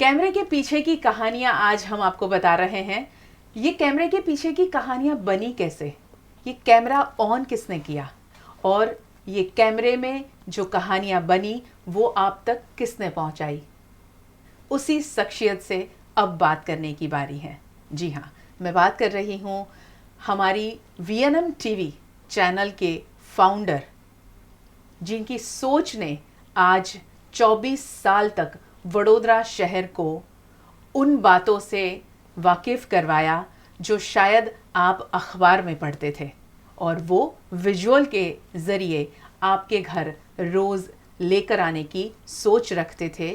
कैमरे के पीछे की कहानियां आज हम आपको बता रहे हैं। ये कैमरे के पीछे की कहानियां बनी कैसे, ये कैमरा ऑन किसने किया और ये कैमरे में जो कहानियां बनी वो आप तक किसने पहुंचाई, उसी शख्सियत से अब बात करने की बारी है। जी हाँ, मैं बात कर रही हूँ हमारी वीएनएम टीवी चैनल के फाउंडर, जिनकी सोच ने आज 24 साल तक वडोदरा शहर को उन बातों से वाकिफ़ करवाया जो शायद आप अखबार में पढ़ते थे और वो विजुअल के ज़रिए आपके घर रोज़ लेकर आने की सोच रखते थे।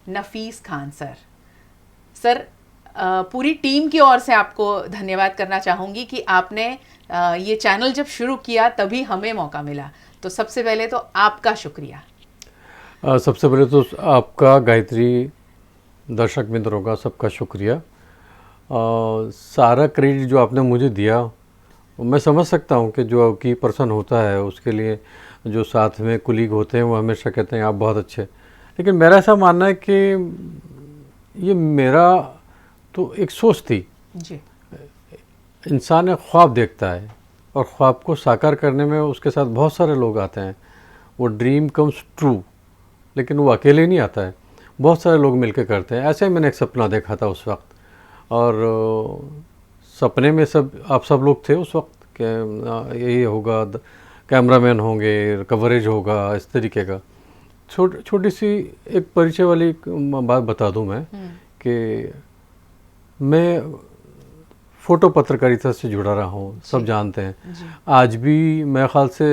नफीस खान सर, पूरी टीम की ओर से आपको धन्यवाद करना चाहूँगी कि आपने ये चैनल जब शुरू किया तभी हमें मौका मिला, तो सबसे पहले तो आपका शुक्रिया। सबसे पहले तो आपका, गायत्री, दर्शक मित्रों का सबका शुक्रिया। सारा क्रेडिट जो आपने मुझे दिया, मैं समझ सकता हूँ कि जो की पर्सन होता है उसके लिए जो साथ में कुलीग होते हैं वो हमेशा कहते हैं आप बहुत अच्छे, लेकिन मेरा ऐसा मानना है कि ये मेरा तो एक सोच थी जी। इंसान एक ख्वाब देखता है और ख्वाब को साकार करने में उसके साथ बहुत सारे लोग आते हैं। वो ड्रीम कम्स ट्रू, लेकिन वो अकेले नहीं आता है, बहुत सारे लोग मिलकर करते हैं। ऐसे ही मैंने एक सपना देखा था उस वक्त, और सपने में आप सब लोग थे उस वक्त कि यही होगा, कैमरामैन होंगे, कवरेज होगा, इस तरीके का। छोटी सी एक परिचय वाली बात बता दूं मैं कि मैं फ़ोटो पत्रकारिता से जुड़ा रहा हूँ, सब जानते हैं। आज भी मेरे ख्याल से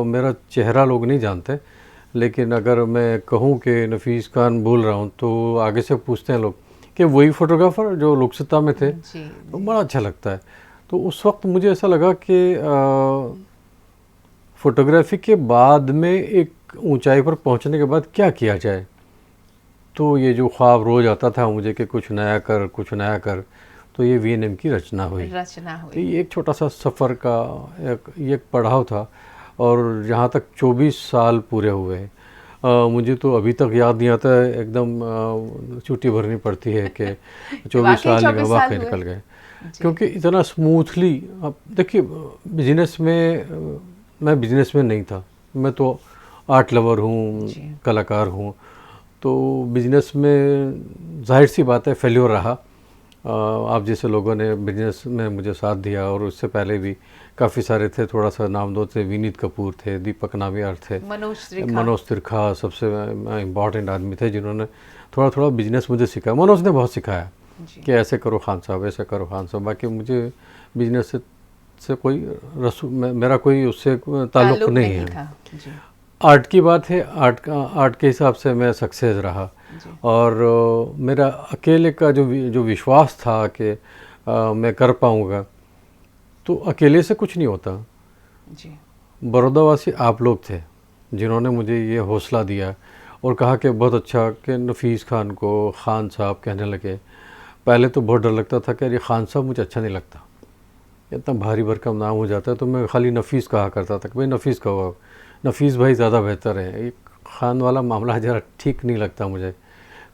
मेरा चेहरा लोग नहीं जानते, लेकिन अगर मैं कहूँ कि नफीस खान बोल रहा हूँ तो आगे से पूछते हैं लोग कि वही फ़ोटोग्राफ़र जो लोकसत्ता में थे। तो बड़ा अच्छा लगता है। तो उस वक्त मुझे ऐसा लगा कि फ़ोटोग्राफ़ी के बाद में एक ऊंचाई पर पहुंचने के बाद क्या किया जाए। तो ये जो ख्वाब रोज़ आता था मुझे कि कुछ नया कर, तो ये वीएनएम की रचना हुई। तो ये एक छोटा सा सफ़र का एक पड़ाव था, और जहाँ तक 24 साल पूरे हुए मुझे तो अभी तक याद नहीं आता है, एकदम चुट्टी भरनी पड़ती है कि 24 साल वाकई निकल गए, क्योंकि इतना स्मूथली। अब देखिए, बिजनेस में मैं बिजनेस में नहीं था, मैं तो आर्ट लवर हूँ, कलाकार हूँ। तो बिजनेस में जाहिर सी बात है फेल्योर रहा। आप जैसे लोगों ने बिजनेस में मुझे साथ दिया, और उससे पहले भी काफ़ी सारे थे, थोड़ा सा नाम दो थे, विनीत कपूर थे, दीपक नावियार थे, मनोज त्रिखा सबसे इम्पॉर्टेंट आदमी थे जिन्होंने थोड़ा बिजनेस मुझे सिखाया। मनोज ने बहुत सिखाया कि ऐसे करो खान साहब, ऐसे करो खान साहब। बाकी मुझे बिजनेस से कोई मेरा कोई उससे ताल्लुक़ नहीं है। आर्ट की बात है, आर्ट के हिसाब से मैं सक्सेस रहा, और मेरा अकेले का जो विश्वास था कि मैं कर पाऊँगा, तो अकेले से कुछ नहीं होता। बड़ौदावासी आप लोग थे जिन्होंने मुझे ये हौसला दिया और कहा कि बहुत अच्छा, कि नफीस खान को खान साहब कहने लगे। पहले तो बहुत डर लगता था कि अरे खान साहब मुझे अच्छा नहीं लगता, इतना भारी भरकम नाम हो जाता है, तो मैं खाली नफीस कहा करता था कि भाई नफीस कहो, नफीस भाई ज़्यादा बेहतर है। एक खान वाला मामला ज़रा ठीक नहीं लगता मुझे।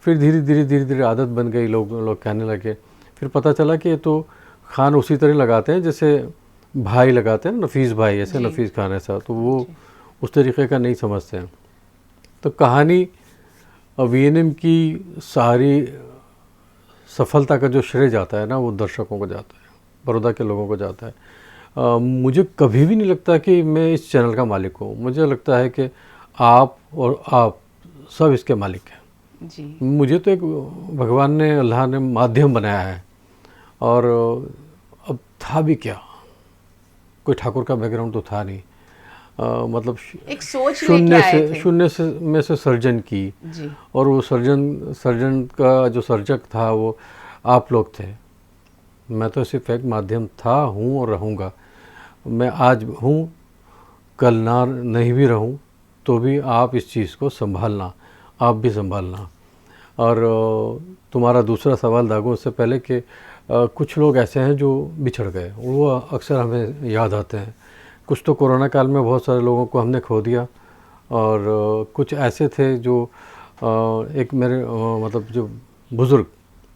फिर धीरे धीरे आदत बन गई, लोग कहने लगे। फिर पता चला कि ये तो खान उसी तरह लगाते हैं जैसे भाई लगाते हैं, नफीस भाई, ऐसे नफीस खान ऐसा, तो वो उस तरीके का नहीं समझते हैं। तो कहानी वीएनएम की सारी सफलता का जो श्रेय जाता है ना, वो दर्शकों को जाता है, बड़ौदा के लोगों को जाता है। मुझे कभी भी नहीं लगता कि मैं इस चैनल का मालिक हूँ। मुझे लगता है कि आप और आप सब इसके मालिक हैं जी। मुझे तो एक भगवान ने, अल्लाह ने माध्यम बनाया है, और अब था भी क्या, कोई ठाकुर का बैकग्राउंड तो था नहीं। मतलब एक सोच शून्य से में से सर्जन की जी। और वो सर्जन का जो सर्जक था वो आप लोग थे। मैं तो सिर्फ एक माध्यम था, हूँ और रहूँगा। मैं आज हूँ, कल ना नहीं भी रहूँ, तो भी आप इस चीज़ को संभालना, आप भी संभालना। और तुम्हारा दूसरा सवाल दागो, उससे पहले कि कुछ लोग ऐसे हैं जो बिछड़ गए, वो अक्सर हमें याद आते हैं। कुछ तो कोरोना काल में बहुत सारे लोगों को हमने खो दिया, और कुछ ऐसे थे जो एक मेरे मतलब जो बुज़ुर्ग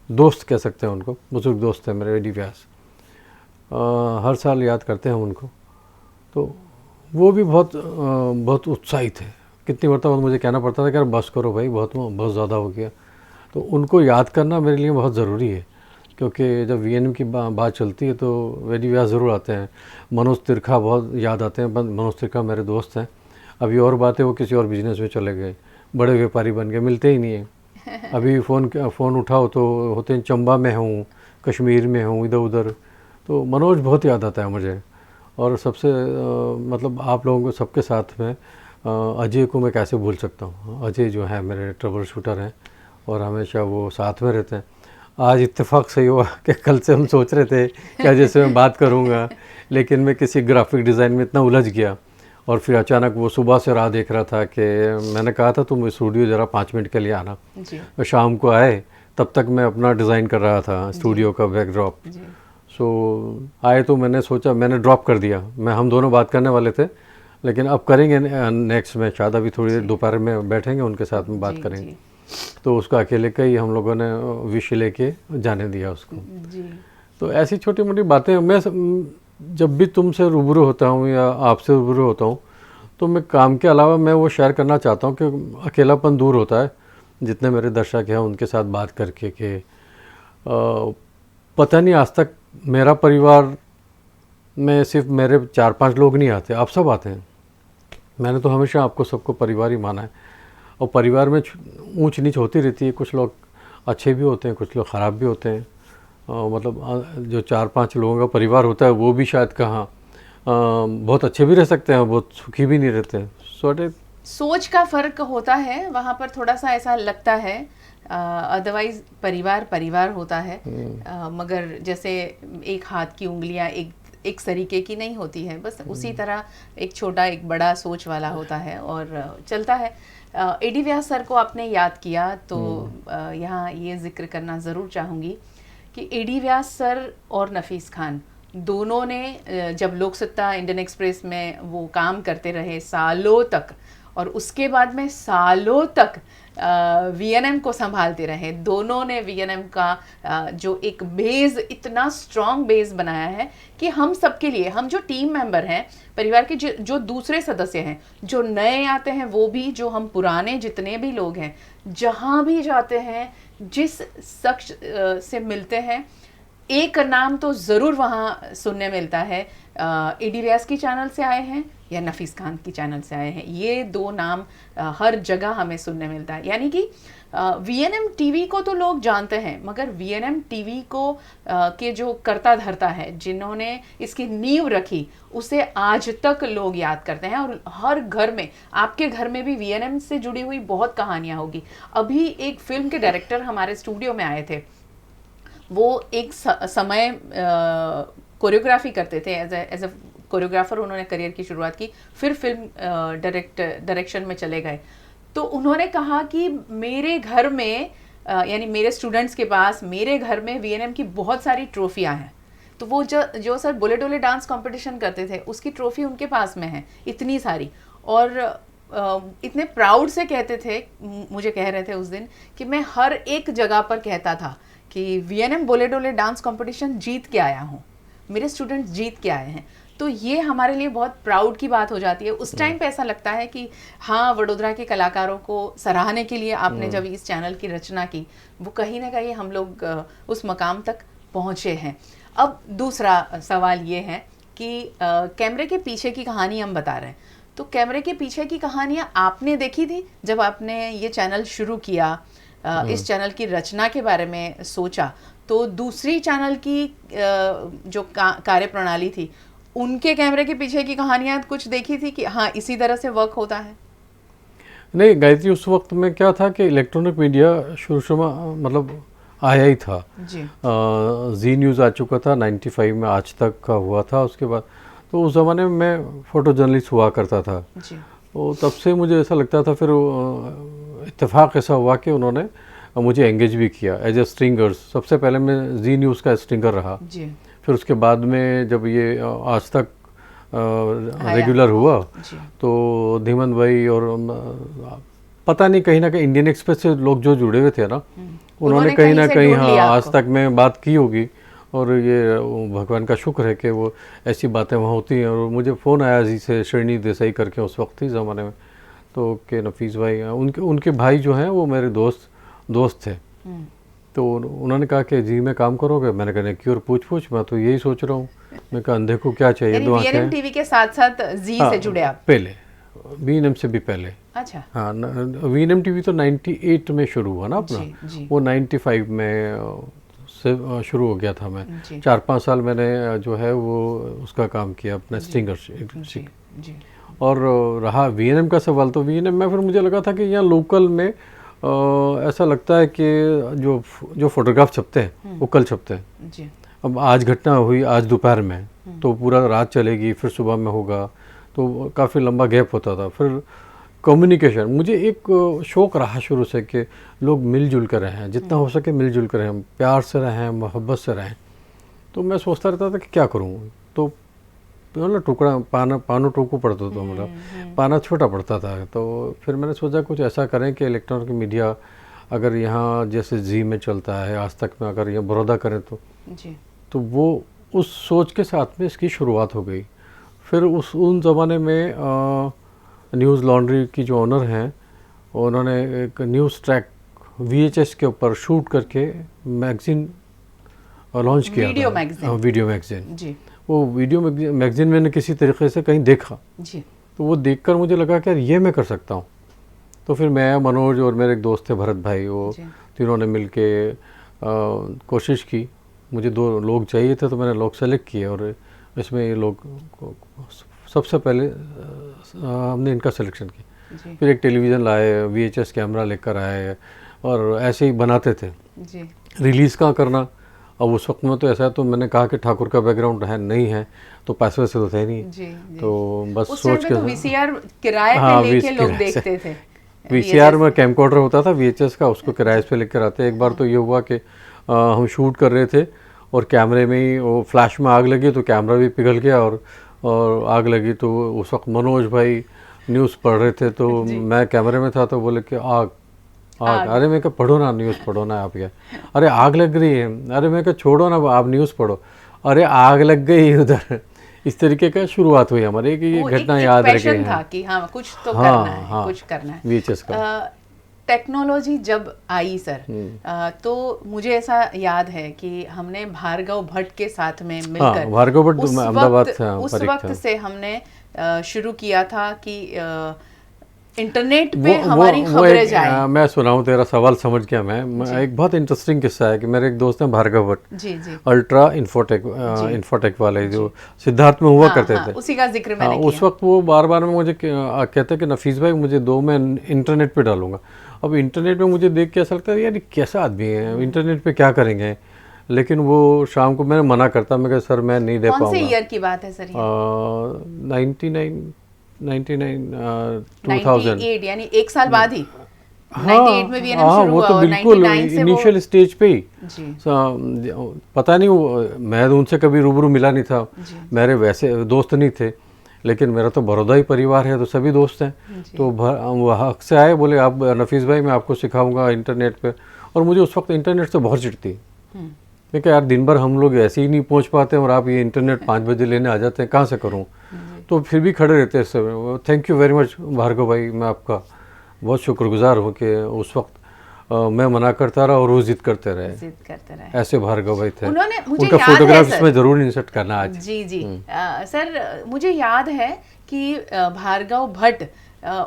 दोस्त कह सकते हैं उनको, बुज़ुर्ग दोस्त हैं मेरे एडी व्यास, हर साल याद करते हैं उनको। तो वो भी बहुत उत्साहित है। कितनी मरतबा मुझे कहना पड़ता था कि यार बस करो भाई, बहुत ज़्यादा हो गया। तो उनको याद करना मेरे लिए बहुत ज़रूरी है, क्योंकि जब वीएनएम की बात चलती है तो एडी व्यास ज़रूर आते हैं। मनोज तिरखा बहुत याद आते हैं। मनोज तिरखा मेरे दोस्त हैं। अभी और बात है, वो किसी और बिजनेस में चले गए, बड़े व्यापारी बन गए, मिलते ही नहीं हैं। अभी फ़ोन उठाओ तो होते हैं चंबा में हूँ, कश्मीर में हूँ, इधर उधर। तो मनोज बहुत याद आता है मुझे। और सबसे मतलब आप लोगों को सबके साथ में अजय को मैं कैसे भूल सकता हूँ। अजय जो है मेरे ट्रबल शूटर हैं और हमेशा वो साथ में रहते हैं। आज इत्तेफाक से हुआ कि कल से हम सोच रहे थे कि अजय से मैं बात करूँगा, लेकिन मैं किसी ग्राफिक डिज़ाइन में इतना उलझ गया। और फिर अचानक वो सुबह से राह देख रहा था कि मैंने कहा था तुम स्टूडियो ज़रा 5 मिनट के लिए आना। तो शाम को आए, तब तक मैं अपना डिज़ाइन कर रहा था स्टूडियो का बैकड्रॉप। सो आए तो मैंने सोचा, मैंने ड्रॉप कर दिया। हम दोनों बात करने वाले थे, लेकिन अब करेंगे नेक्स्ट में, शायद अभी थोड़ी देर दोपहर में बैठेंगे उनके साथ में बात करेंगे। तो उसका अकेले का ही हम लोगों ने विश लेके जाने दिया उसको। तो ऐसी छोटी मोटी बातें मैं जब भी तुमसे रूबरू होता हूँ या आपसे रूबरू होता हूँ तो मैं काम के अलावा मैं वो शेयर करना चाहता हूँ कि अकेलापन दूर होता है। जितने मेरे दर्शक हैं उनके साथ बात करके कि पता नहीं आज तक मेरा परिवार में सिर्फ मेरे 4-5 लोग नहीं आते, आप सब आते हैं। मैंने तो हमेशा आपको सबको परिवार ही माना है। और परिवार में ऊंच नीच होती रहती है, कुछ लोग अच्छे भी होते हैं, कुछ लोग ख़राब भी होते हैं। मतलब जो 4-5 लोगों का परिवार होता है वो भी शायद कहाँ बहुत अच्छे भी रह सकते हैं, बहुत सुखी भी नहीं रहते। सोच का फ़र्क होता है वहाँ पर, थोड़ा सा ऐसा लगता है। अदरवाइज परिवार होता है। मगर जैसे एक हाथ की उंगलियां एक तरीके की नहीं होती है, बस उसी तरह एक छोटा एक बड़ा सोच वाला होता है और चलता है। एडी व्यास सर को आपने याद किया तो यहाँ ये जिक्र करना ज़रूर चाहूँगी कि एडी व्यास सर और नफीस खान दोनों ने जब लोकसत्ता इंडियन एक्सप्रेस में वो काम करते रहे सालों तक, और उसके बाद में सालों तक वीएनएम को संभालते रहे। दोनों ने वीएनएम का जो एक बेस, इतना स्ट्रॉन्ग बेस बनाया है कि हम सबके लिए, हम जो टीम मेंबर हैं, परिवार के जो दूसरे सदस्य हैं, जो नए आते हैं वो भी, जो हम पुराने जितने भी लोग हैं, जहाँ भी जाते हैं, जिस शख्स से मिलते हैं, एक नाम तो ज़रूर वहाँ सुनने मिलता है। एडी व्यास की चैनल से आए हैं या नफीस खान की चैनल से आए हैं, ये दो नाम हर जगह हमें सुनने मिलता है। यानी कि वीएनएम टीवी को तो लोग जानते हैं, मगर वीएनएम टीवी को के जो करता धरता है, जिन्होंने इसकी नींव रखी, उसे आज तक लोग याद करते हैं। और हर घर में, आपके घर में भी वीएनएम से जुड़ी हुई बहुत कहानियाँ होगी। अभी एक फिल्म के डायरेक्टर हमारे स्टूडियो में आए थे। वो एक समय कोरियोग्राफी करते थे, एज अ कोरियोग्राफर उन्होंने करियर की शुरुआत की, फिर फिल्म डायरेक्शन में चले गए। तो उन्होंने कहा कि मेरे घर में यानी मेरे स्टूडेंट्स के पास, मेरे घर में वीएनएम की बहुत सारी ट्रॉफियां हैं। तो वो जो सर बोले डोले डांस कंपटीशन करते थे, उसकी ट्रॉफी उनके पास में है इतनी सारी। और इतने प्राउड से कहते थे, मुझे कह रहे थे उस दिन, कि मैं हर एक जगह पर कहता था कि वीएनएम बोले डोले डांस कंपटीशन जीत के आया हूँ, मेरे स्टूडेंट्स जीत के आए हैं। तो ये हमारे लिए बहुत प्राउड की बात हो जाती है। उस टाइम पे ऐसा लगता है कि हाँ, वडोदरा के कलाकारों को सराहने के लिए आपने जब इस चैनल की रचना की, वो कहीं ना कहीं हम लोग उस मकाम तक पहुँचे हैं। अब दूसरा सवाल ये है कि कैमरे के पीछे की कहानी हम बता रहे हैं, तो कैमरे के पीछे की कहानियाँ आपने देखी थी जब आपने ये चैनल शुरू किया, इस चैनल की रचना के बारे में सोचा, तो दूसरी चैनल की जो कार्य प्रणाली थी, उनके कैमरे के पीछे की कहानियां कुछ देखी थी कि हाँ इसी तरह से वर्क होता है? नहीं गायत्री, उस वक्त में क्या था कि इलेक्ट्रॉनिक मीडिया शुरू में मतलब आया ही था जी। जी न्यूज़ आ चुका था 95 में, आज तक का हुआ था। उसके बाद तो उस ज़माने में मैं फ़ोटो जर्नलिस्ट हुआ करता था जी। तो तब से मुझे ऐसा लगता था। फिर इत्तेफाक ऐसा हुआ कि उन्होंने मुझे एंगेज भी किया एज ए स्ट्रिंगर। सबसे पहले मैं जी न्यूज़ का स्ट्रिंगर रहा जी। फिर उसके बाद में जब ये आज तक रेगुलर हुआ तो धीमन भाई और पता नहीं कहीं ना कहीं इंडियन एक्सप्रेस से लोग जो जुड़े हुए थे ना, उन्होंने कहीं ना से कहीं ढूंढ लिया आज आपको। तक में बात की होगी, और ये भगवान का शुक्र है कि वो ऐसी बातें वहाँ होती हैं। और मुझे फ़ोन आया जी से, श्रेणी देसाई करके उस वक्त थी ज़माने में, तो कि नफीस भाई, उनके भाई जो हैं वो मेरे दोस्त थे। तो उन्होंने कहा कि जी में काम करोगे? मैंने कहा क्यों, और पूछ मैं तो यही सोच रहा हूँ। मैं कहा अंधे को क्या चाहिए, यानी दो वीएनएम आंखें। टीवी के साथ साथ जी से जुड़े आप? पहले वीएनएम से भी पहले। अच्छा। हाँ, वीएनएम टीवी तो 98 में शुरू हुआ ना अपना। जी, जी। वो 95 में से शुरू हो गया था। मैं जी। 4-5 साल मैंने जो है वो उसका काम किया अपना स्टिंगर जी, जी। और रहा वीएनएम का सवाल, तो वीएनएम में फिर मुझे लगा था कि यहाँ लोकल में ऐसा लगता है कि जो फोटोग्राफ छपते हैं वो कल छपते हैं। जी। अब आज घटना हुई आज दोपहर में, तो पूरा रात चलेगी, फिर सुबह में होगा, तो काफ़ी लंबा गैप होता था। फिर कम्युनिकेशन, मुझे एक शौक़ रहा शुरू से कि लोग मिलजुल कर रहें, जितना हो सके मिलजुल कर रहें, प्यार से रहें, मोहब्बत से रहें। तो मैं सोचता रहता था कि क्या करूं, तो मतलब टुकड़ा पानो टोकू पड़ता था, मतलब पाना छोटा पड़ता था। तो फिर मैंने सोचा कुछ ऐसा करें कि इलेक्ट्रॉनिक मीडिया अगर यहाँ जैसे जी में चलता है, आज तक में अगर यहाँ बड़ौदा करें तो वो उस सोच के साथ में इसकी शुरुआत हो गई। फिर उन ज़माने में न्यूज़ लॉन्ड्री की जो ऑनर हैं, उन्होंने एक न्यूज़ ट्रैक VHS के ऊपर शूट करके मैगज़ीन लॉन्च किया वीडियो था। मैगज़ीन। वीडियो मैगज़ीन जी। वो वीडियो मैगज़ीन मैंने किसी तरीके से कहीं देखा जी। तो वो देखकर मुझे लगा कि यार ये मैं कर सकता हूँ। तो फिर मैं, मनोज और मेरे एक दोस्त थे भरत भाई, वो तीनों ने मिल के कोशिश की। मुझे 2 लोग चाहिए थे, तो मैंने लोग सेलेक्ट किए और इसमें ये लोग सबसे पहले हमने इनका सिलेक्शन किया। फिर एक टेलीविज़न लाए, VHS कैमरा लेकर आए और ऐसे ही बनाते थे जी। रिलीज़ कहाँ करना, अब उस वक्त में तो ऐसा है, तो मैंने कहा कि ठाकुर का बैकग्राउंड है नहीं है, तो पैसे वैसे तो थे नहीं जी, जी। तो बस सोच के तो VCR किराए पे लेके लोग देखते थे। VCR में कैमकॉर्डर होता था VHS का, उसको किराए पे लेकर आते। एक बार तो ये हुआ कि हम शूट कर रहे थे और कैमरे में ही वो फ्लैश में आग लगी, तो कैमरा भी पिघल गया और आग लगी। तो उस वक्त मनोज भाई न्यूज़ पढ़ रहे थे, तो मैं कैमरे में था, तो बोले कि आग। अरे मैं कहा पढ़ो ना, न्यूज़ पढ़ो ना आप। क्या, अरे आग लग रही है। अरे मैं कहा छोड़ो ना, आप न्यूज़ पढ़ो। अरे आग लग गई उधर। इस तरीके का शुरुआत हुई हमारी कि ये घटना याद रखी है था कि हाँ कुछ तो करना है, कुछ करना है। VHS का टेक्नोलॉजी जब आई सर, तो मुझे ऐसा याद है कि हमने भार्गव भट्ट के साथ में मिलकर, भार्गव भट्ट अहमदाबाद से, उस वक्त से हमने शुरू किया था कि इंटरनेट पे हमारी खबरें जाए। मैं सुनाऊं, तेरा सवाल समझ गया मैं एक बहुत इंटरेस्टिंग किस्सा है कि मेरे एक दोस्त हैं भार्गव भट्ट जी, जी। अल्ट्रा इन्फोटेक वाले जो सिद्धार्थ में हुआ करते थे, उसी का जिक्र मैंने किया। उस वक्त वो बार बार में मुझे कहते कि नफीस भाई मुझे दो, मैं इंटरनेट पे डालूंगा। अब इंटरनेट पे मुझे देख के ऐसा लगता है यार कैसा आदमी है, इंटरनेट पे क्या करेंगे। लेकिन वो शाम को मैंने मना करता, मैं सर मैं नहीं दे पाऊंगा। कौन से ईयर की बात है सर? 2000 यानी एक साल बाद ही। हाँ, 98 में वीएनएम शुरू हुआ, वो तो बिल्कुल इनिशियल स्टेज पे ही। पता नहीं मैं उनसे कभी रूबरू मिला नहीं था, मेरे वैसे दोस्त नहीं थे, लेकिन मेरा तो बड़ौदा ही परिवार है, तो सभी दोस्त हैं। तो वो हक से आए, बोले आप नफीस भाई मैं आपको सिखाऊंगा इंटरनेट पे। और मुझे उस वक्त इंटरनेट से बहुत चिढ़ती, मैं क्या यार दिन भर हम लोग ऐसे ही नहीं पहुंच पाते और आप ये इंटरनेट 5 बजे लेने आ जाते हैं, कहाँ से करूँ। तो फिर भी खड़े रहते हैं सब। Thank you very much Bhargav भाई, मैं आपका बहुत शुक्रगुजार हूँ कि उस वक्त मैं मना करता रहा और वो जिद करते रहे। ऐसे भार्गव भाई थे। उनका फोटोग्राफ इसमें जरूर इंसर्ट करना आज। जी जी सर, मुझे याद है कि भार्गव भट्ट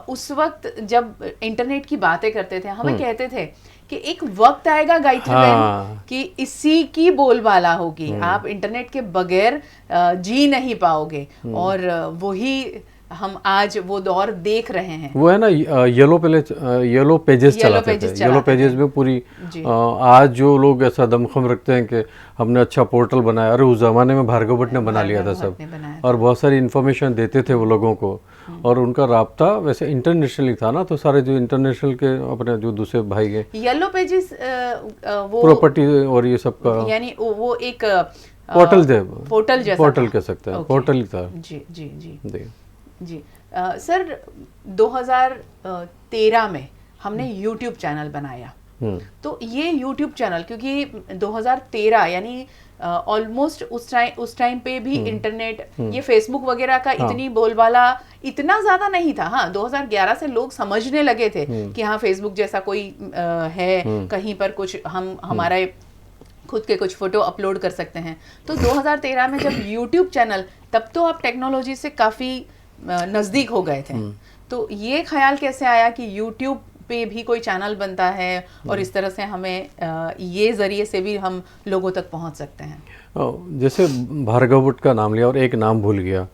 उस वक्त जब इंटरनेट की बातें करते थे, हमें कहते थे कि एक वक्त आएगा गायत्री बहन कि इसी की बोलबाला होगी, आप इंटरनेट के बगैर जी नहीं पाओगे। और वही हम आज वो दौर देख रहे हैं। वो है ना येलो पेजेस चलाते थे। येलो पेजेस में पूरी आज जो लोग ऐसा दमखम रखते हैं कि हमने अच्छा पोर्टल बनाया, अरे उस जमाने में भार्गव भट्ट ने बना लिया था सब, और बहुत सारी इन्फॉर्मेशन देते थे वो लोगों को। और उनका राब्ता वैसे इंटरनेशनली था ना, तो सारे जो इंटरनेशनल के अपने जो दूसरे भाई हैं, येलो पेजेस वो प्रॉपर्टी और ये सब का, यानी वो एक पोर्टल कह सकते हैं, पोर्टल ही था। जी जी जी जी सर, 2013 में हमने YouTube चैनल बनाया तो ये यूट्यूब चैनल, क्योंकि 2013 यानी ऑलमोस्ट उस टाइम पे भी इंटरनेट, ये फेसबुक वगैरह का इतनी बोलबाला इतना ज्यादा नहीं था। हाँ, 2011 से लोग समझने लगे थे कि हाँ फेसबुक जैसा कोई है, कहीं पर कुछ हम हमारा खुद के कुछ फोटो अपलोड कर सकते हैं। तो 2013 में जब यूट्यूब चैनल, तब तो आप टेक्नोलॉजी से काफी नजदीक हो गए थे। तो ये ख्याल कैसे आया कि यूट्यूब पे भी कोई चैनल बनता है और इस तरह से हमें ये जरिए से भी हम लोगों तक पहुंच सकते हैं? जैसे भार्गव भट्ट का नाम लिया और एक नाम भूल गया,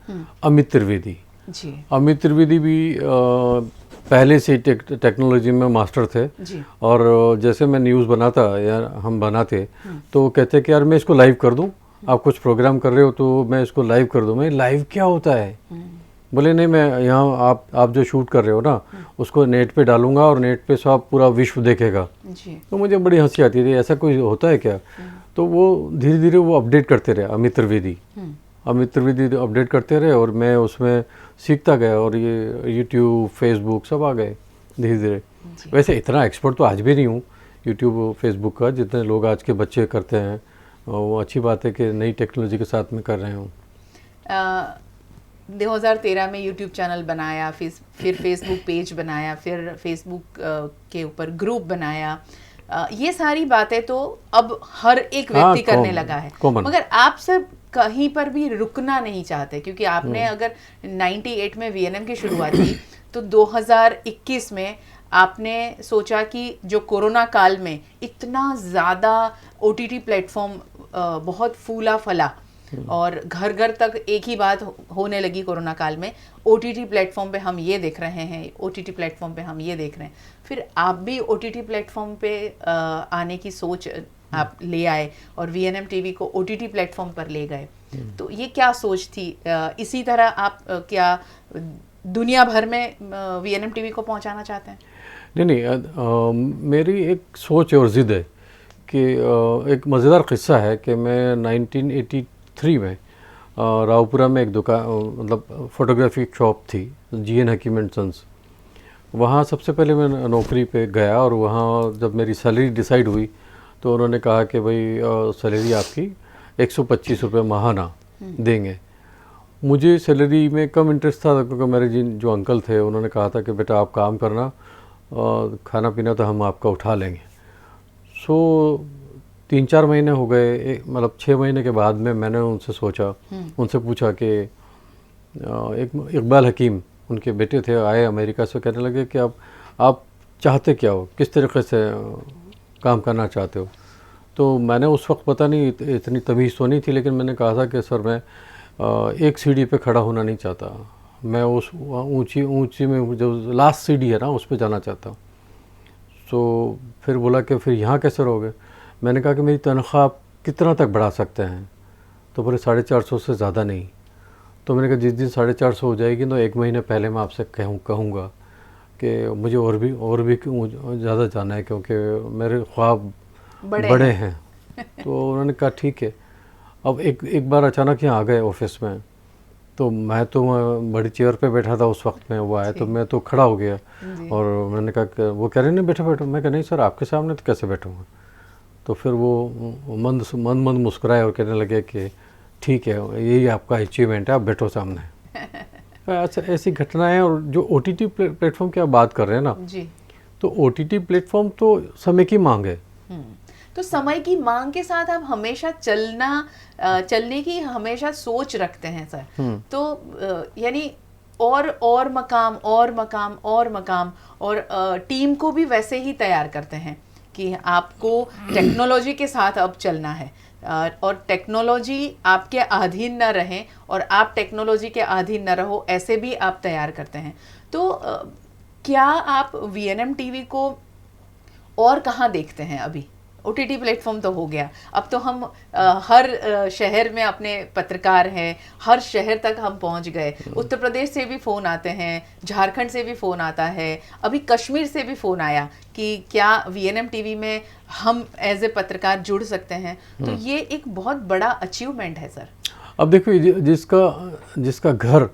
अमित त्रिवेदी जी। अमित त्रिवेदी भी पहले से टेक्नोलॉजी में मास्टर थे जी। और जैसे मैं न्यूज़ बनाता या हम बनाते तो कहते कि यार मैं इसको लाइव कर दूं, आप कुछ प्रोग्राम कर रहे हो तो मैं इसको लाइव कर दूं। मैं लाइव क्या होता है? बोले नहीं, मैं यहाँ आप जो शूट कर रहे हो ना उसको नेट पे डालूंगा और नेट पे सब पूरा विश्व देखेगा जी। तो मुझे बड़ी हंसी आती थी, ऐसा कोई होता है क्या? तो वो धीरे धीरे वो अपडेट करते रहे, अमित त्रिवेदी अपडेट करते रहे और मैं उसमें सीखता गया और ये यूट्यूब फेसबुक सब आ गए धीरे धीरे। वैसे इतना एक्सपर्ट तो आज भी नहीं हूँ यूट्यूब फेसबुक का, जितने लोग आज के बच्चे करते हैं वो अच्छी बात है कि नई टेक्नोलॉजी के साथ में कर रहे हूँ। 2013 में यूट्यूब चैनल बनाया, फिर फेसबुक पेज बनाया, फिर फेसबुक के ऊपर ग्रुप बनाया। ये सारी बातें तो अब हर एक व्यक्ति करने लगा है, मगर आप सब कहीं पर भी रुकना नहीं चाहते, क्योंकि आपने अगर 98 में VNM की शुरुआत की तो 2021 में आपने सोचा कि जो कोरोना काल में इतना ज़्यादा OTT प्लेटफॉर्म बहुत फूला फला और घर घर तक एक ही बात होने लगी कोरोना काल में, OTT प्लेटफॉर्म पे हम ये देख रहे हैं, OTT प्लेटफॉर्म पे हम ये देख रहे हैं। फिर आप भी OTT प्लेटफॉर्म पे आने की सोच आप ले आए और VNM TV को OTT प्लेटफॉर्म पर ले गए। तो ये क्या सोच थी? इसी तरह आप क्या दुनिया भर में VNM TV को पहुंचाना चाहते हैं? नहीं, मेरी एक सोच और ज़िद है कि एक मज़ेदार क़िस्सा है कि मैं 1983 में रावपुरा में एक दुकान, मतलब फोटोग्राफी शॉप थी, GN हकीम एंड सन्स। वहाँ सबसे पहले मैं नौकरी पे गया और वहाँ जब मेरी सैलरी डिसाइड हुई तो उन्होंने कहा कि भाई सैलरी आपकी 125 रुपये माहाना देंगे। मुझे सैलरी में कम इंटरेस्ट था क्योंकि मेरे जो अंकल थे उन्होंने कहा था कि बेटा आप काम करना, खाना पीना तो हम आपका उठा लेंगे। सो 3-4 महीने हो गए, मतलब 6 महीने के बाद में मैंने उनसे पूछा कि एक इकबाल हकीम उनके बेटे थे, आए अमेरिका से, कहने लगे कि आप चाहते क्या हो, किस तरीके से काम करना चाहते हो? तो मैंने उस वक्त पता नहीं इतनी तमीज़ तो नहीं थी, लेकिन मैंने कहा था कि सर मैं एक सीढ़ी पे खड़ा होना नहीं चाहता, मैं उस ऊंची में जो लास्ट सीढ़ी है ना उस पे जाना चाहता हूँ। तो फिर बोला कि फिर यहाँ कैसे रहोगे? मैंने कहा कि मेरी तनख्वाह आप कितना तक बढ़ा सकते हैं? तो बोले 450 से ज़्यादा नहीं। तो मैंने कहा जिस दिन 450 हो जाएगी तो 1 महीने पहले मैं आपसे कहूँगा कि मुझे और भी ज़्यादा जाना है क्योंकि मेरे ख्वाब बड़े हैं। तो उन्होंने कहा ठीक है। अब एक बार अचानक यहाँ आ गए ऑफिस में, तो मैं तो बड़ी चेयर पे बैठा था उस वक्त में, वो आया तो मैं तो खड़ा हो गया और मैंने कहा कि वो कह रहे नहीं बैठो। मैं कहा नहीं सर आपके सामने तो कैसे बैठूँगा? तो फिर वो मंद मुस्कुराए और कहने लगे कि ठीक है, यही आपका अचीवमेंट है, आप बैठो सामने। ऐसी घटनाएं। और जो OTT प्लेटफॉर्म की आप बात कर रहे हैं ना जी, तो OTT प्लेटफॉर्म तो समय की मांग है। तो समय की मांग के साथ आप हमेशा चलने की हमेशा सोच रखते हैं सर। तो यानी और मकाम और टीम को भी वैसे ही तैयार करते हैं कि आपको टेक्नोलॉजी के साथ अब चलना है और टेक्नोलॉजी आपके अधीन न रहे और आप टेक्नोलॉजी के अधीन न रहो, ऐसे भी आप तैयार करते हैं। तो क्या आप VNM TV को और कहाँ देखते हैं? अभी OTT प्लेटफॉर्म तो हो गया, अब तो हम हर शहर में अपने पत्रकार हैं, हर शहर तक हम पहुंच गए। उत्तर प्रदेश से भी फ़ोन आते हैं, झारखंड से भी फ़ोन आता है, अभी कश्मीर से भी फ़ोन आया कि क्या VNM TV में हम एज ए पत्रकार जुड़ सकते हैं। तो ये एक बहुत बड़ा अचीवमेंट है सर। अब देखो जिसका घर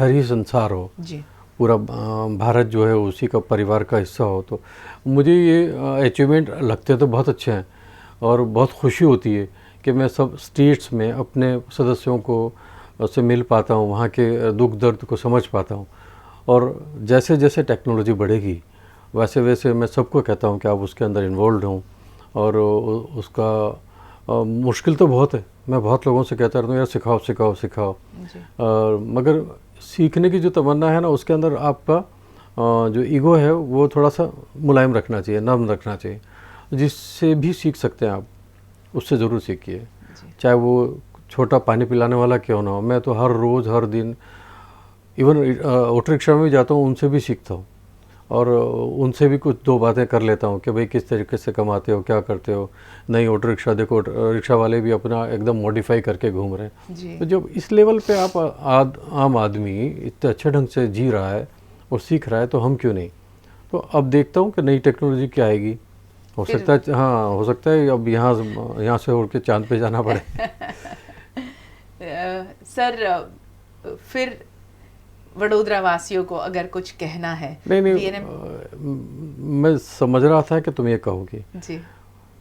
ही संसार हो जी, पूरा भारत जो है उसी का परिवार का हिस्सा हो। तो मुझे ये अचीवमेंट लगते तो बहुत अच्छे हैं और बहुत खुशी होती है कि मैं सब स्टेट्स में अपने सदस्यों को से मिल पाता हूँ, वहाँ के दुख दर्द को समझ पाता हूँ। और जैसे जैसे टेक्नोलॉजी बढ़ेगी वैसे वैसे मैं सबको कहता हूँ कि आप उसके अंदर इन्वॉल्व हों। और उसका मुश्किल तो बहुत है, मैं बहुत लोगों से कहता रहता हूँ यार सिखाओ सिखाओ सिखाओ, मगर सीखने की जो तमन्ना है ना उसके अंदर आपका जो ईगो है वो थोड़ा सा मुलायम रखना चाहिए, नर्म रखना चाहिए। जिससे भी सीख सकते हैं आप, उससे ज़रूर सीखिए, चाहे वो छोटा पानी पिलाने वाला क्यों ना हो। मैं तो हर रोज़ हर दिन इवन ऑटो रिक्शा में भी जाता हूँ, उनसे भी सीखता हूँ और उनसे भी कुछ दो बातें कर लेता हूँ कि भाई किस तरीके से कमाते हो, क्या करते हो। नई ऑटो रिक्शा देखो, रिक्शा वाले भी अपना एकदम मॉडिफाई करके घूम रहे हैं। तो जब इस लेवल पे आप आम आदमी इतने अच्छे ढंग से जी रहा है और सीख रहा है तो हम क्यों नहीं। तो अब देखता हूँ कि नई टेक्नोलॉजी क्या आएगी, हो सकता है, हाँ हो सकता है अब यहाँ से उड़ के चांद पे जाना पड़े। सर फिर वडोदरा वासियों को अगर कुछ कहना है। नहीं मैं समझ रहा था कि तुम ये कहोगी जी।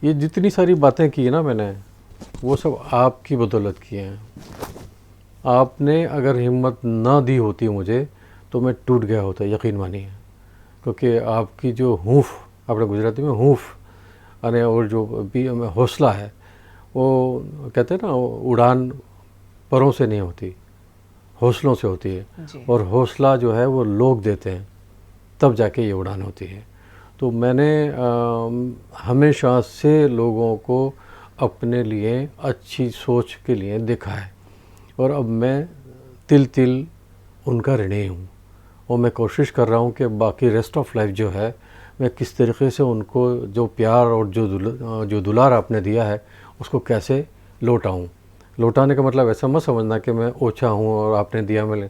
ये जितनी सारी बातें की ना मैंने, वो सब आपकी बदौलत की हैं। आपने अगर हिम्मत ना दी होती मुझे तो मैं टूट गया होता, यकीन मानिए। क्योंकि आपकी जो हूँफ, अपने गुजराती में हूँफ अरे, और जो भी हौसला है, वो कहते हैं ना उड़ान परों से नहीं होती, हौसलों से होती है। और हौसला जो है वो लोग देते हैं, तब जाके ये उड़ान होती है। तो मैंने हमेशा से लोगों को अपने लिए अच्छी सोच के लिए देखा है और अब मैं तिल तिल उनका ऋणी हूँ। और मैं कोशिश कर रहा हूँ कि बाकी रेस्ट ऑफ लाइफ जो है मैं किस तरीके से उनको जो प्यार और जो दुलार आपने दिया है उसको कैसे लौटाऊँ। लौटाने का मतलब ऐसा मत समझना कि मैं ओछा हूँ और आपने दिया मैं,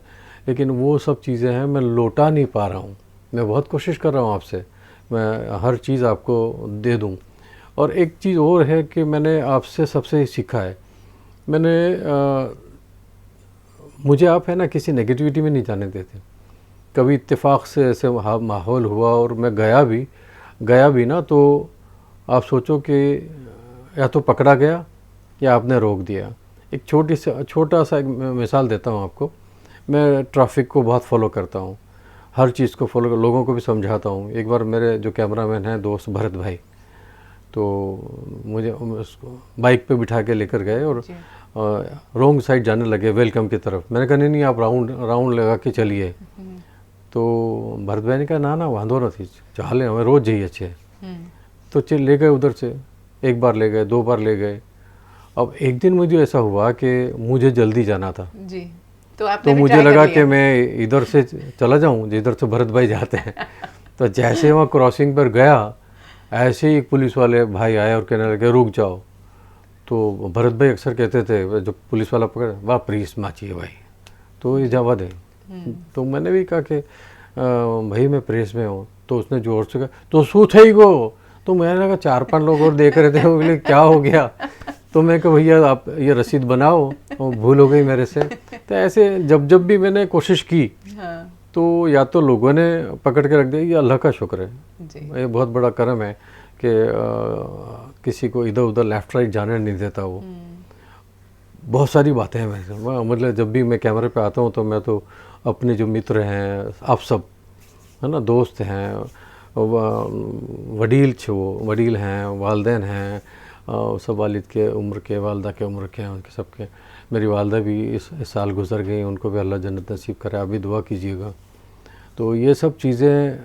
लेकिन वो सब चीज़ें हैं मैं लौटा नहीं पा रहा हूँ। मैं बहुत कोशिश कर रहा हूँ आपसे, मैं हर चीज़ आपको दे दूँ। और एक चीज़ और है कि मैंने आपसे सबसे सीखा है, मुझे आप है ना किसी नेगेटिविटी में नहीं जाने देते। कभी इत्तेफाक से ऐसे माहौल हुआ और मैं गया भी ना, तो आप सोचो कि या तो पकड़ा गया या आपने रोक दिया। एक छोटा सा एक मिसाल देता हूँ आपको। मैं ट्रैफिक को बहुत फॉलो करता हूँ, हर चीज़ को फॉलो, लोगों को भी समझाता हूँ। एक बार मेरे जो कैमरामैन हैं दोस्त भरत भाई, तो मुझे बाइक पे बिठा के लेकर गए और रॉन्ग साइड जाने लगे, वेलकम की तरफ। मैंने कहा नहीं आप राउंड लगा के चलिए। तो भरत भाई ने कहा ना वांधो नहीं, चाले हमें रोज़ जाइए अच्छे। तो चल ले गए उधर से, एक बार ले गए, दो बार ले गए। अब एक दिन मुझे ऐसा हुआ कि मुझे जल्दी जाना था जी, तो मुझे लगा कि मैं इधर से चला जाऊं जिधर से भरत भाई जाते हैं। तो जैसे वहाँ क्रॉसिंग पर गया, ऐसे ही एक पुलिस वाले भाई आए और कहने लगे रुक जाओ। तो भरत भाई अक्सर कहते थे जो पुलिस वाला पकड़, वाह प्रीस माचिए भाई, तो ये जवा दे। तो मैंने भी कहा कि भाई मैं प्रेस में हूँ। तो उसने जोर से कहा तो शू थे गो। तो मैंने लगा 4-5 लोग और देख रहे थे, वो बोले क्या हो गया। तो मैं कहा भैया आप ये रसीद बनाओ, और भूल हो गई मेरे से। तो ऐसे जब भी मैंने कोशिश की तो या तो लोगों ने पकड़ के रख दिया, ये अल्लाह का शुक्र है, ये बहुत बड़ा करम है कि किसी को इधर उधर लेफ्ट राइट जाने नहीं देता वो। बहुत सारी बातें हैं मेरे, मतलब जब भी मैं कैमरे पे आता हूँ तो मैं तो अपने जो मित्र हैं आप सब है ना, दोस्त हैं, वडील हैं, वालदैन हैं, सब वालिद के उम्र के, वालदा के उम्र के हैं, उनके सबके। मेरी वालदा भी इस साल गुज़र गई, उनको भी अल्लाह जन्नत नसीब करे, आप भी दुआ कीजिएगा। तो ये सब चीज़ें,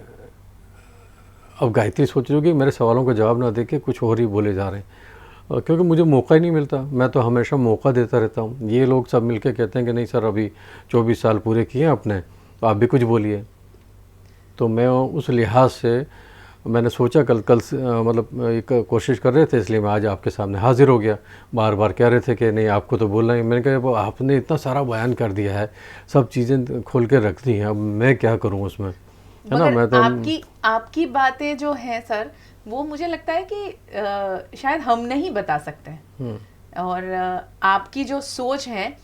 अब गायत्री सोच रही हो कि मेरे सवालों का जवाब ना दे के कुछ और ही बोले जा रहे हैं, क्योंकि मुझे मौका ही नहीं मिलता। मैं तो हमेशा मौका देता रहता हूँ। ये लोग सब मिलके कहते हैं कि नहीं सर अभी 24 साल पूरे किए हैं अपने, तो आप भी कुछ बोलिए। तो मैं उस लिहाज से मैंने सोचा कल से मतलब एक कोशिश कर रहे थे, इसलिए मैं आज आपके सामने हाजिर हो गया। बार बार कह रहे थे कि नहीं आपको तो बोलना है। मैंने कहा आपने इतना सारा बयान कर दिया है, सब चीज़ें खोल के रख दी हैं, अब मैं क्या करूं उसमें, है ना। मैं तो आपकी बातें जो हैं सर, वो मुझे लगता है कि शायद हम नहीं बता सकते। और आपकी जो सोच है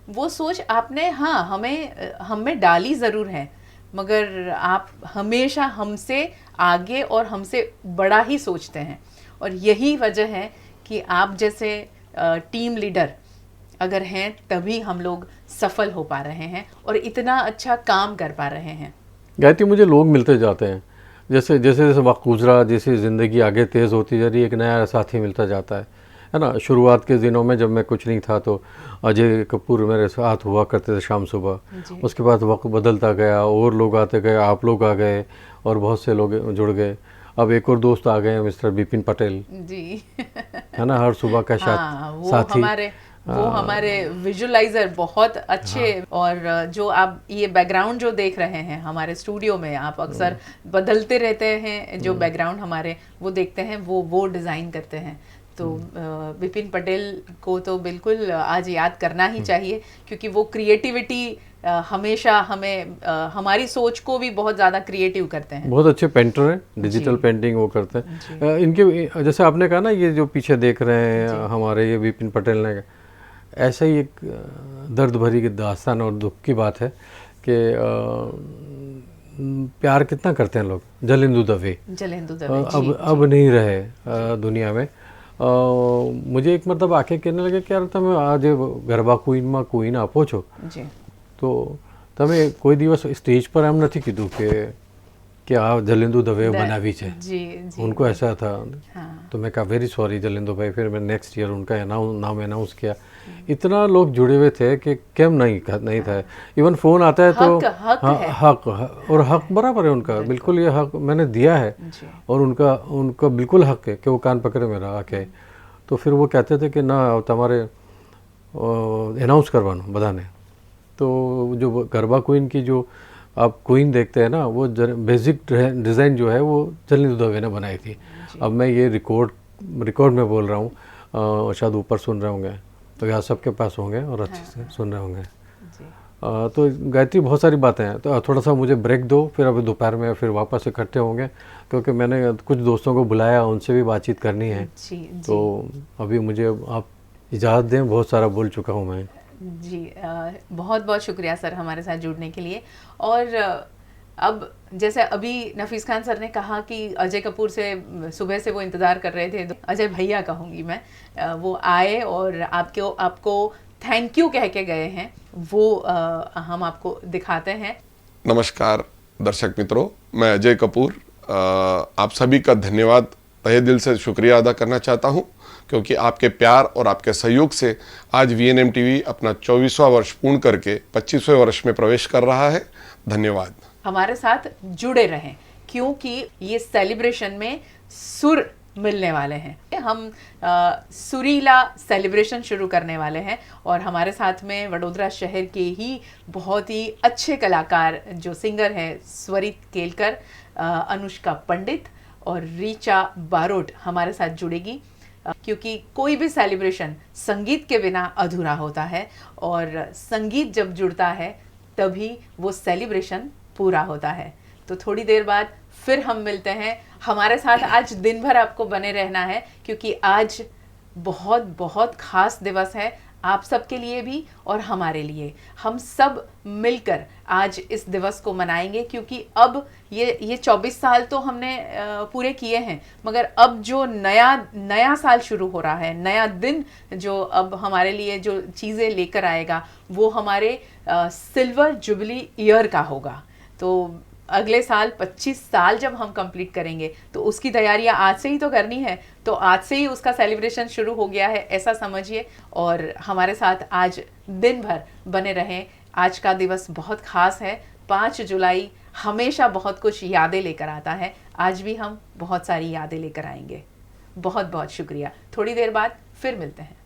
वो सोच आपने हमें डाली ज़रूर है, मगर आप हमेशा हमसे आगे और हमसे बड़ा ही सोचते हैं, और यही वजह है कि आप जैसे टीम लीडर अगर हैं तभी हम लोग सफल हो पा रहे हैं और इतना अच्छा काम कर पा रहे हैं। गायत्री, मुझे लोग मिलते जाते हैं, जैसे जैसे जैसे वक्त गुजरा, जैसे ज़िंदगी आगे तेज़ होती जा रही है, एक नया साथी मिलता जाता है ना। शुरुआत के दिनों में जब मैं कुछ नहीं था तो अजय कपूर मेरे साथ हुआ करते थे शाम सुबह। उसके बाद वक्त बदलता गया, और लोग आते गए, आप लोग आ गए और बहुत से लोग जुड़ गए। अब एक और दोस्त आ गए, मिस्टर बिपिन पटेल जी है ना, हर सुबह का साथी। वो हमारे विजुअलाइजर बहुत अच्छे। और जो आप ये बैकग्राउंड जो देख रहे हैं हमारे स्टूडियो में, आप अक्सर बदलते रहते हैं जो बैकग्राउंड हमारे वो देखते हैं, वो डिज़ाइन करते हैं। तो बिपिन पटेल को तो बिल्कुल आज याद करना ही चाहिए, क्योंकि वो क्रिएटिविटी हमेशा हमें हमारी सोच को भी बहुत ज़्यादा क्रिएटिव करते हैं। बहुत अच्छे पेंटर हैं, डिजिटल पेंटिंग वो करते हैं। इनके जैसे आपने कहा ना, ये जो पीछे देख रहे हैं हमारे ये बिपिन पटेल ने, ऐसा ही एक दर्द भरी की दास्तान और दुख की बात है कि प्यार कितना करते हैं लोग। जलेंदु दवे अब नहीं रहे दुनिया में। मुझे एक मतलब आके कहने लगे कि यार તમે આજે ગરબા ક્વીનમાં ક્વીન આપો છો, તો તમે કોઈ દિવસ સ્ટેજ પર એમ નથી કીધું कि आप जलेंदु दवे बनावी है। जी, उनको ऐसा था। तो मैं कहा वेरी सॉरी जलेंदु भाई। फिर मैं नेक्स्ट ईयर उनका नाम अनाउंस किया। इतना लोग जुड़े हुए थे कि कैम नहीं था। इवन फ़ोन आता है तो हक और हक बराबर है उनका, बिल्कुल ये हक मैंने दिया है और उनका बिल्कुल हक है कि वो कान पकड़े मेरा आके। तो फिर वो कहते थे कि ना तुम्हारे अनाउंस करवाना बधाने। तो जो गरबा क्वीन की जो आप क्वीन देखते हैं ना, वो बेसिक डिज़ाइन जो है वो जलेंदु दवे ने बनाई थी। अब मैं ये रिकॉर्ड में बोल रहा हूँ, शायद ऊपर सुन रहे होंगे तो यहाँ सबके पास होंगे और अच्छे से सुन रहे होंगे। तो गायत्री बहुत सारी बातें हैं, तो थोड़ा सा मुझे ब्रेक दो, फिर अभी दोपहर में फिर वापस इकट्ठे होंगे, क्योंकि मैंने कुछ दोस्तों को बुलाया, उनसे भी बातचीत करनी है। तो अभी मुझे आप इजाज़त दें, बहुत सारा बोल चुका हूँ मैं। जी बहुत बहुत शुक्रिया सर हमारे साथ जुड़ने के लिए। और अब जैसे अभी नफीस खान सर ने कहा कि अजय कपूर से सुबह से वो इंतज़ार कर रहे थे, तो अजय भैया कहूँगी मैं, वो आए और आपको थैंक यू कह के गए हैं, वो हम आपको दिखाते हैं। नमस्कार दर्शक मित्रों, मैं अजय कपूर आप सभी का धन्यवाद तहे दिल से शुक्रिया अदा करना चाहता हूं, क्योंकि आपके प्यार और आपके सहयोग से आज वीएनएम टीवी अपना 24वां वर्ष पूर्ण करके 25वें वर्ष में प्रवेश कर रहा है। धन्यवाद। हमारे साथ जुड़े रहें, क्योंकि ये सेलिब्रेशन में सुर मिलने वाले हैं। हम सुरीला सेलिब्रेशन शुरू करने वाले हैं और हमारे साथ में वडोदरा शहर के ही बहुत ही अच्छे कलाकार जो सिंगर हैं, स्वरित केलकर, अनुष्का पंडित और रीचा बारोट हमारे साथ जुड़ेगी, क्योंकि कोई भी सेलिब्रेशन संगीत के बिना अधूरा होता है और संगीत जब जुड़ता है तभी वो सेलिब्रेशन पूरा होता है। तो थोड़ी देर बाद फिर हम मिलते हैं। हमारे साथ आज दिन भर आपको बने रहना है, क्योंकि आज बहुत बहुत खास दिवस है आप सबके लिए भी और हमारे लिए। हम सब मिलकर आज इस दिवस को मनाएंगे, क्योंकि अब ये 24 साल तो हमने पूरे किए हैं, मगर अब जो नया साल शुरू हो रहा है, नया दिन जो अब हमारे लिए जो चीज़ें लेकर आएगा, वो हमारे सिल्वर जुबली ईयर का होगा। तो अगले साल 25 साल जब हम कंप्लीट करेंगे तो उसकी तैयारियां आज से ही तो करनी है। तो आज से ही उसका सेलिब्रेशन शुरू हो गया है, ऐसा समझिए। और हमारे साथ आज दिन भर बने रहें। आज का दिवस बहुत खास है। 5 जुलाई हमेशा बहुत कुछ यादें लेकर आता है। आज भी हम बहुत सारी यादें लेकर आएंगे। बहुत बहुत शुक्रिया। थोड़ी देर बाद फिर मिलते हैं।